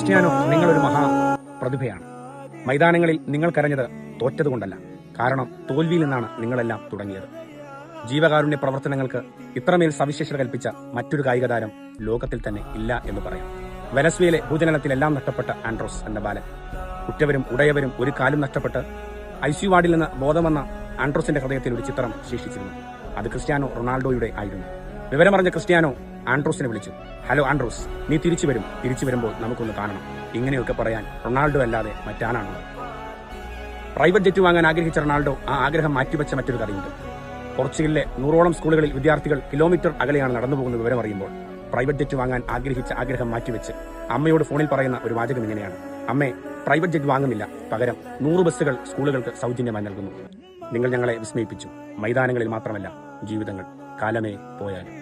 Cristiano, നിങ്ങളൊരു പ്രതിഭയാണ്. മൈതാനങ്ങളിൽ നിങ്ങൾ കരഞ്ഞത് തോറ്റതുകൊണ്ടല്ല, കാരണം തോൽവിയിൽ നിന്നാണ് നിങ്ങളെല്ലാം തുടങ്ങിയത്. ജീവകാരുണ്യ പ്രവർത്തനങ്ങൾക്ക് ഇത്രമേൽ സവിശേഷത കൽപ്പിച്ച മറ്റൊരു കായിക താരം ലോകത്തിൽ തന്നെ ഇല്ല എന്ന് പറയാം. വെനസ്വേലെ ഭൂജനനത്തിലെല്ലാം നഷ്ടപ്പെട്ട ആൻഡ്രോസ് എന്ന ബാലൻ, ഉറ്റവരും ഉടയവരും ഒരു കാലും നഷ്ടപ്പെട്ട് ICU വാർഡിൽ നിന്ന് ബോധം വന്ന ആൻഡ്രോസിന്റെ ഹൃദയത്തിൽ ഒരു ചിത്രം ശേഷിച്ചിരുന്നു. അത് ക്രിസ്ത്യാനോ റൊണാൾഡോയുടെ ആയിരുന്നു. വിവരമറിഞ്ഞ ക്രിസ്ത്യാനോ ആൻഡ്രോസിനെ വിളിച്ചു. ഹലോ ആൻഡ്രോസ്, നീ തിരിച്ചു വരുമ്പോൾ നമുക്കൊന്ന് കാണണം. ഇങ്ങനെയൊക്കെ പറയാൻ റൊണാൾഡോ അല്ലാതെ മറ്റാനാണുള്ളത്. പ്രൈവറ്റ് ജെറ്റ് വാങ്ങാൻ ആഗ്രഹിച്ച റൊണാൾഡോ ആ ആഗ്രഹം മാറ്റിവെച്ച മറ്റൊരു കഥയുണ്ട്. പോർച്ചുഗലിലെ 100ഓളം സ്കൂളുകളിൽ വിദ്യാർത്ഥികൾ കിലോമീറ്റർ അകലെയാണ് നടന്നു പോകുന്ന വിവരം അറിയുമ്പോൾ പ്രൈവറ്റ് ജെറ്റ് വാങ്ങാൻ ആഗ്രഹിച്ച ആഗ്രഹം മാറ്റിവെച്ച് അമ്മയോട് ഫോണിൽ പറയുന്ന ഒരു വാചകം ഇങ്ങനെയാണ്: അമ്മേ, പ്രൈവറ്റ് ജെറ്റ് വാങ്ങുന്നില്ല, പകരം 100 ബസ്സുകൾ സ്കൂളുകൾക്ക് സൗജന്യമായി നൽകുന്നു. നിങ്ങൾ ഞങ്ങളെ വിസ്മയിപ്പിച്ചു. മൈതാനങ്ങളിൽ മാത്രമല്ല, ജീവിതങ്ങൾ കാലമേ പോയാലും.